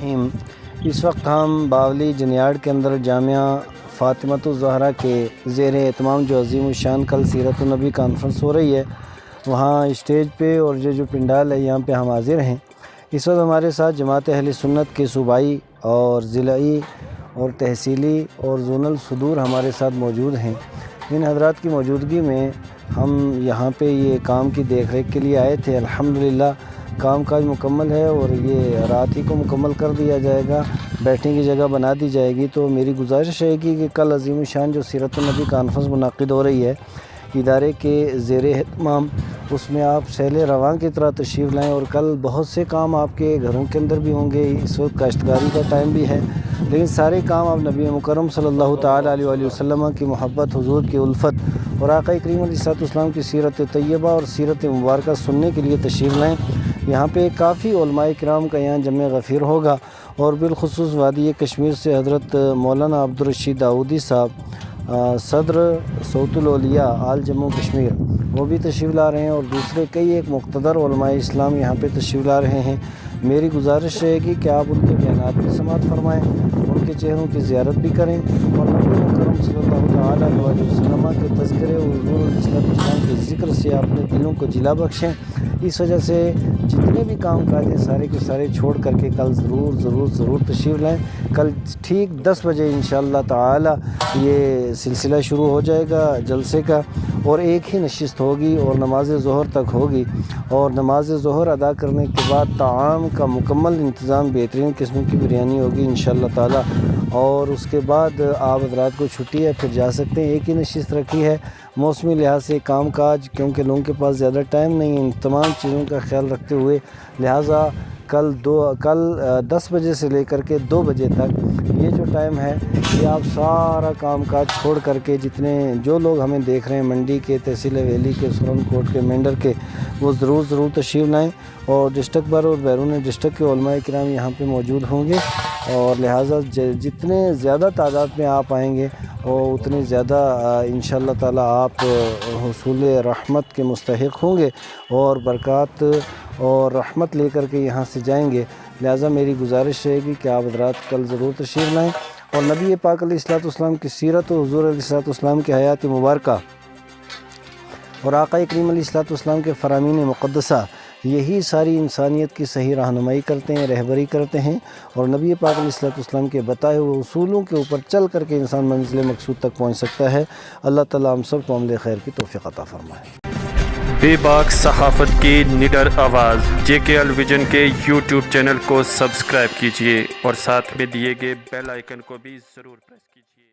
اس وقت ہم باولی جنیاڑ کے اندر جامعہ فاطمۃ الزہرا کے زیر اہتمام جو عظیم الشان کل سیرت النبی کانفرنس ہو رہی ہے وہاں اسٹیج پہ اور جو پنڈال ہے یہاں پہ ہم حاضر ہیں۔ اس وقت ہمارے ساتھ جماعت اہل سنت کے صوبائی اور ضلعی اور تحصیلی اور زونل صدور ہمارے ساتھ موجود ہیں۔ ان حضرات کی موجودگی میں ہم یہاں پہ یہ کام کی دیکھ ریکھ کے لیے آئے تھے۔ الحمدللہ کام کاج مکمل ہے اور یہ رات ہی کو مکمل کر دیا جائے گا، بیٹھنے کی جگہ بنا دی جائے گی۔ تو میری گزارش ہے کہ کل عظیم الشان جو سیرت النبی کانفرنس منعقد ہو رہی ہے ادارے کے زیر اہتمام، اس میں آپ سیل رواں کی طرح تشریف لائیں، اور کل بہت سے کام آپ کے گھروں کے اندر بھی ہوں گے۔ اس وقت کاشتکاری کا ٹائم بھی ہے، لیکن سارے کام آپ نبی مکرم صلی اللہ تعالیٰ علیہ وآلہ وسلم کی محبت، حضور کی الفت اور آقا کریم علیہ السلام کی سیرت طیبہ اور سیرت مبارکہ سننے کے لیے تشریف لائیں۔ یہاں پہ کافی علماء کرام کا یہاں جمع غفیر ہوگا، اور بالخصوص وادی کشمیر سے حضرت مولانا عبدالرشید داؤدی صاحب صدر صوت الاولیاء آل جموں کشمیر وہ بھی تشریف لا رہے ہیں، اور دوسرے کئی ایک مقتدر علماء اسلام یہاں پہ تشریف لا رہے ہیں۔ میری گزارش رہے گی کہ آپ ان کے بیانات بھی سماعت فرمائیں، ان کے چہروں کی زیارت بھی کریں، اور نبی مکرم صلی اللہ تعالیٰ علیہ وسلم کے تذکرے اور حضور علیہ السلام کے ذکر سے اپنے دلوں کو جلا بخشیں۔ اس وجہ سے جتنے بھی کام کاج ہیں سارے کے سارے چھوڑ کر کے کل ضرور تشریف لائیں۔ کل ٹھیک 10 بجے انشاءاللہ تعالی یہ سلسلہ شروع ہو جائے گا جلسے کا، اور ایک ہی نشست ہوگی اور نماز ظہر تک ہوگی، اور نماز ظہر ادا کرنے کے بعد طعام کا مکمل انتظام، بہترین قسم کی بریانی ہوگی انشاءاللہ تعالی، اور اس کے بعد آپ حضرات کو چھٹی ہے، پھر جا سکتے ہیں۔ ایک ہی نشست رکھی ہے، موسمی لحاظ سے کام کاج کیونکہ لوگوں کے پاس زیادہ ٹائم نہیں ہے، ان تمام چیزوں کا خیال رکھتے ہوئے لہٰذا کل 10 بجے سے لے کر کے 2 بجے تک یہ جو ٹائم ہے یہ آپ سارا کام کاج چھوڑ کر کے جو لوگ ہمیں دیکھ رہے ہیں منڈی کے، تحصیل ویلی کے، سرن کوٹ کے، مینڈر کے، وہ ضرور تشریف لائیں، اور ڈسٹرکٹ بھر اور بیرون ڈسٹرکٹ کے علماء کرام یہاں پہ موجود ہوں گے، اور لہٰذا جتنے زیادہ تعداد میں آپ آئیں گے اور اتنے زیادہ انشاءاللہ تعالی آپ حصول رحمت کے مستحق ہوں گے اور برکات اور رحمت لے کر کے یہاں سے جائیں گے۔ لہٰذا میری گزارش رہے گی کہ آپ حضرات کل ضرور تشریف لائیں، اور نبی پاک علیہ السلام کی سیرت و حضور علیہ السلام کی حیات مبارکہ اور آقا کریم علیہ السلام کے فرامین مقدسہ یہی ساری انسانیت کی صحیح رہنمائی کرتے ہیں، رہبری کرتے ہیں، اور نبی پاک علیہ السلام کے بتائے ہوئے اصولوں کے اوپر چل کر کے انسان منزل مقصود تک پہنچ سکتا ہے۔ اللہ تعالیٰ ہم سب کو عمل خیر کی توفیق عطا فرمائے۔ بے باک صحافت کی نڈر آواز JKL ویژن کے YouTube چینل کو سبسکرائب کیجیے، اور ساتھ میں دیے گئے بیل آئیکن کو بھی ضرور پریس کیجیے۔